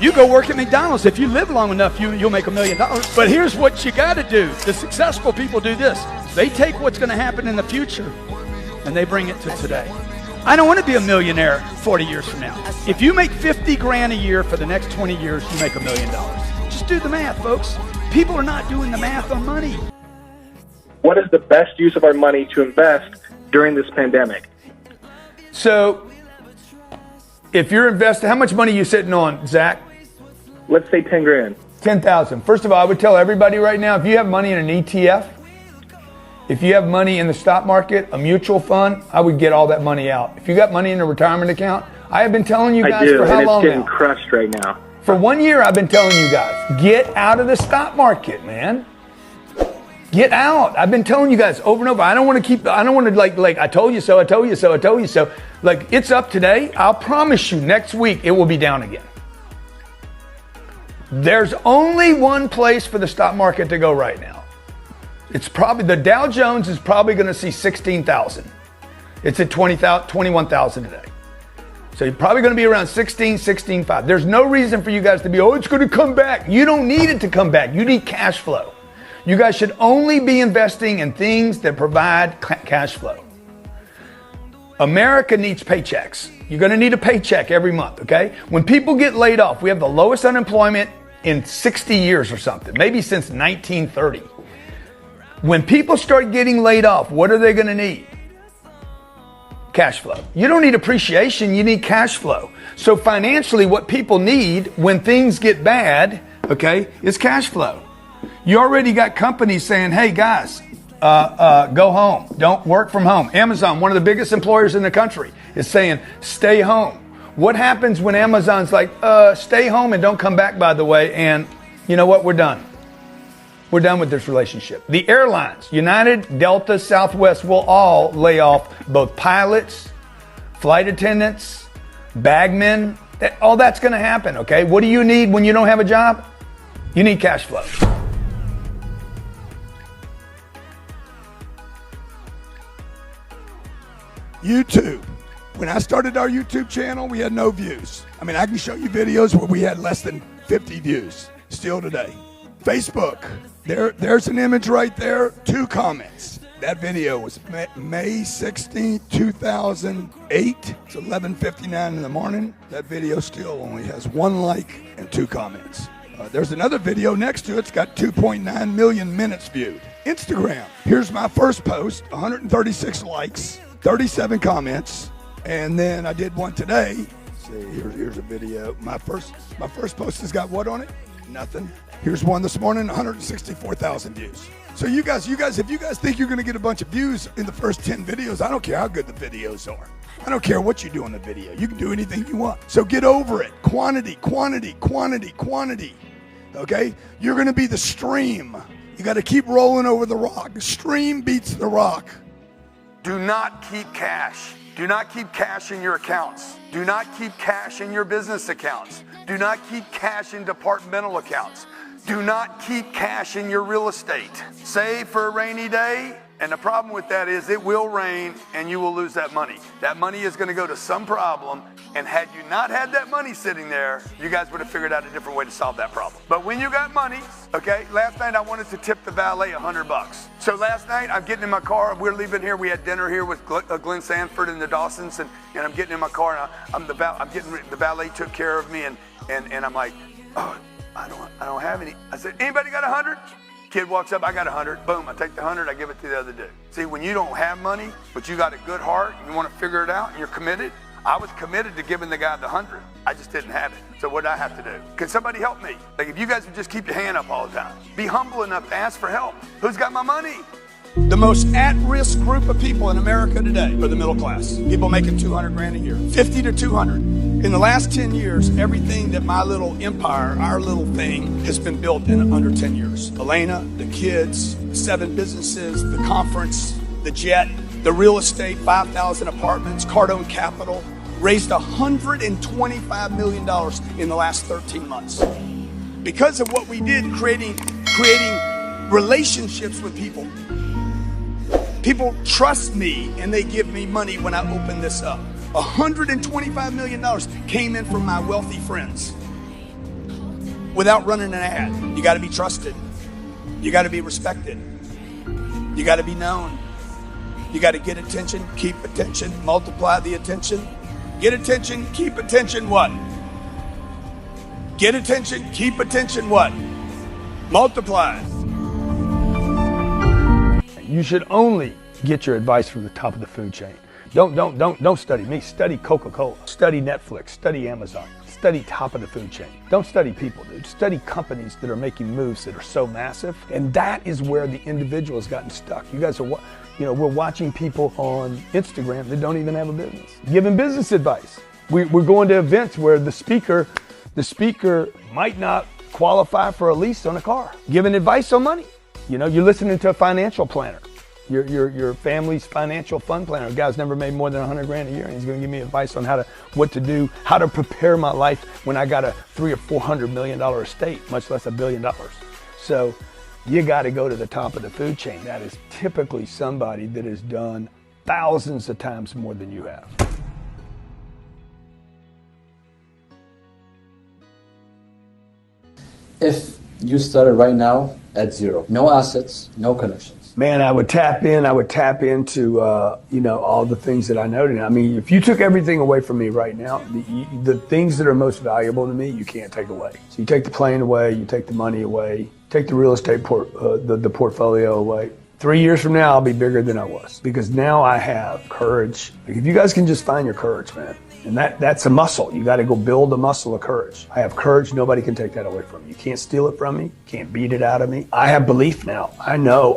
You go work at McDonald's. If you live long enough, you'll make $1 million. But here's what you got to do. The successful people do this. They take what's going to happen in the future and they bring it to today. I don't want to be a millionaire 40 years from now. If you make 50 grand a year for the next 20 years, you make $1 million. Just do the math, folks. People are not doing the math on money. What is the best use of our money to invest during this pandemic? So, if you're investing, how much money are you sitting on, Zach? Let's say 10 grand. 10,000. First of all, I would tell everybody right now, if you have money in an ETF, if you have money in the stock market, a mutual fund, I would get all that money out. If you got money in a retirement account, I have been telling you guys for how long now? It's getting crushed right now. For 1 year, I've been telling you guys, get out of the stock market, man. Get out. I've been telling you guys over and over. I don't want to like, I told you so, I told you so, I told you so. Like, it's up today. I'll promise you next week it will be down again. There's only one place for the stock market to go right now. It's probably, the Dow Jones is probably going to see 16,000. It's at 21,000 today. So you're probably going to be around 16.5. There's no reason for you guys to be, oh, it's going to come back. You don't need it to come back. You need cash flow. You guys should only be investing in things that provide cash flow. America needs paychecks. You're going to need a paycheck every month, okay? When people get laid off, we have the lowest unemployment in 60 years or something, maybe since 1930. When people start getting laid off, what are they going to need? Cash flow. You don't need appreciation, you need cash flow. So financially, what people need when things get bad, okay, is cash flow. You already got companies saying, hey guys, go home. Don't work from home. Amazon, one of the biggest employers in the country, is saying, stay home. What happens when Amazon's like, stay home and don't come back, by the way, and you know what, we're done. We're done with this relationship. The airlines, United, Delta, Southwest, will all lay off both pilots, flight attendants, bagmen. All that's going to happen, okay? What do you need when you don't have a job? You need cash flow. YouTube. When I started our YouTube channel, we had no views. I mean, I can show you videos where we had less than 50 views still today. Facebook, there's an image right there, 2 comments. That video was May 16, 2008. It's 11:59 in the morning. That video still only has 1 like and 2 comments. There's another video next to it. It's got 2.9 million minutes viewed. Instagram, here's my first post, 136 likes, 37 comments. And then I did one today. See, here's a video. My first post has got what on it? Nothing. Here's one this morning, 164,000 views. So you guys, if you guys think you're gonna get a bunch of views in the first 10 videos, I don't care how good the videos are. I don't care what you do in the video. You can do anything you want. So get over it. Quantity, quantity, quantity, quantity. Okay? You're gonna be the stream. You gotta keep rolling over the rock. The stream beats the rock. Do not keep cash. Do not keep cash in your accounts. Do not keep cash in your business accounts. Do not keep cash in departmental accounts. Do not keep cash in your real estate. Save for a rainy day. And the problem with that is it will rain and you will lose that money. That money is going to go to some problem. And had you not had that money sitting there, you guys would have figured out a different way to solve that problem. But when you got money, okay, last night I wanted to tip the valet $100. So last night I'm getting in my car. We're leaving here. We had dinner here with Glenn Sanford and the Dawsons. And I'm getting in my car and the valet took care of me. And I'm like, oh, I don't have any. I said, anybody got 100? Kid walks up, I got 100. Boom, I take the 100, I give it to the other dude. See, when you don't have money, but you got a good heart, and you want to figure it out, and you're committed. I was committed to giving the guy the 100. I just didn't have it. So what did I have to do? Can somebody help me? Like, if you guys would just keep your hand up all the time. Be humble enough to ask for help. Who's got my money? The most at-risk group of people in America today are the middle class. People making 200 grand a year, 50 to 200. In the last 10 years, everything that my little empire, our little thing, has been built in under 10 years. Elena, the kids, 7 businesses, the conference, the jet, the real estate, 5,000 apartments, Cardone Capital, raised $125 million in the last 13 months. Because of what we did, creating relationships with people. People trust me and they give me money when I open this up. $125 million came in from my wealthy friends. without running an ad. You got to be trusted. You got to be respected. You got to be known. You got to get attention, keep attention, multiply the attention. Get attention, keep attention, what? Get attention, keep attention, what? Multiply. You should only get your advice from the top of the food chain. Don't study me. Study Coca-Cola. Study Netflix. Study Amazon. Study top of the food chain. Don't study people, dude. Study companies that are making moves that are so massive. And that is where the individual has gotten stuck. You guys are, we're watching people on Instagram that don't even have a business, giving business advice. We're going to events where the speaker might not qualify for a lease on a car, giving advice on money. You're listening to a financial planner. Your family's financial fund planner. A guy's never made more than 100 grand a year, and he's going to give me advice on what to do, how to prepare my life when I got a $300 or $400 million estate, much less $1 billion. So you got to go to the top of the food chain. That is typically somebody that has done thousands of times more than you have. If you started right now at zero, no assets, no connections. Man, I would tap into all the things that I know. I mean, if you took everything away from me right now, the things that are most valuable to me, you can't take away. So you take the plane away, you take the money away, take the real estate the portfolio away. 3 years from now, I'll be bigger than I was because now I have courage. Like, if you guys can just find your courage, man. And that's a muscle. You got to go build a muscle of courage. I have courage. Nobody can take that away from me. You can't steal it from me. You can't beat it out of me. I have belief now. I know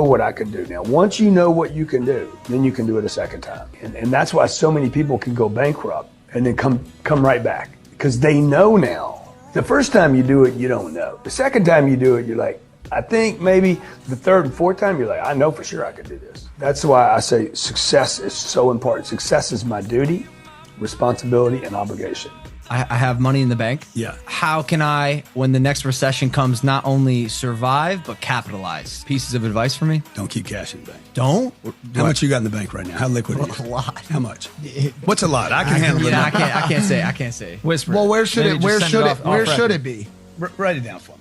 what I can do now. Once you know what you can do, then you can do it a second time. And that's why so many people can go bankrupt and then come right back because they know now. The first time you do it, you don't know. The second time you do it, you're like, I think maybe the third and fourth time, you're like, I know for sure I could do this. That's why I say success is so important. Success is my duty, responsibility, and obligation. I have money in the bank. Yeah. How can I, when the next recession comes, not only survive, but capitalize? Pieces of advice for me? Don't keep cash in the bank. Don't? How much you got in the bank right now? How liquid is it? A lot. How much? What's a lot? I can handle it. I can't say. Whisper. Well, where should it be? Write it down for me.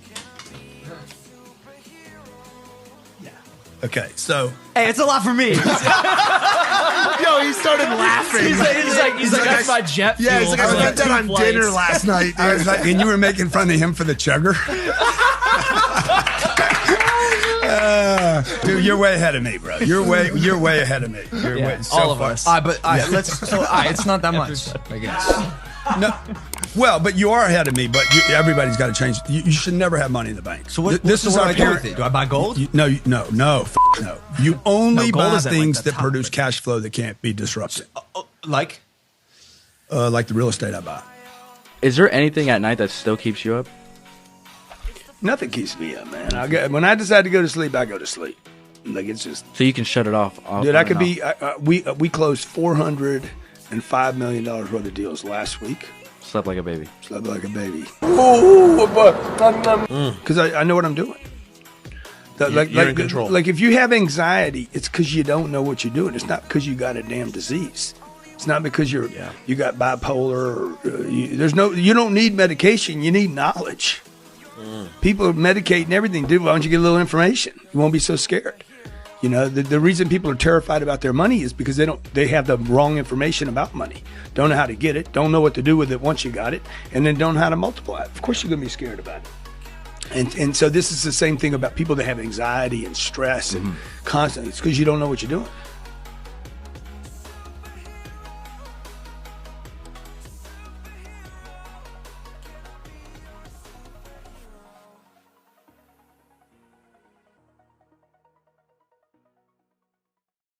Okay, so Hey, it's a lot for me. Yo, he started laughing. He's like, that's my jet fuel. Yeah, he's like, I spent that on dinner last night. I was like, and you were making fun of him for the chugger? Dude, you're way ahead of me, bro. You're way ahead of me. You're way, so all of far. us. But it's not that much, I guess. No, well, but you are ahead of me. But everybody's got to change. You should never have money in the bank. So what do I do with it? Do I buy gold? No. You only gold buy isn't things like the that top, produce but- cash flow that can't be disrupted. Like? Like the real estate I buy. Is there anything at night that still keeps you up? Nothing keeps me up, man. When I decide to go to sleep, I go to sleep. Like, it's just. So you can shut it off. Dude, I could be. We closed $405 million worth of deals last week. Slept like a baby. Slept like a baby. Because I know what I'm doing. You're in control. Like, if you have anxiety, it's because you don't know what you're doing. It's not because you got a damn disease. It's not because you got bipolar. You don't need medication. You need knowledge. People medicate and everything. Dude, why don't you get a little information? You won't be so scared. You know, the reason people are terrified about their money is because they have the wrong information about money. Don't know how to get it, don't know what to do with it once you got it, and then don't know how to multiply it. Of course you're going to be scared about it. And so this is the same thing about people that have anxiety and stress and constantly. It's because you don't know what you're doing.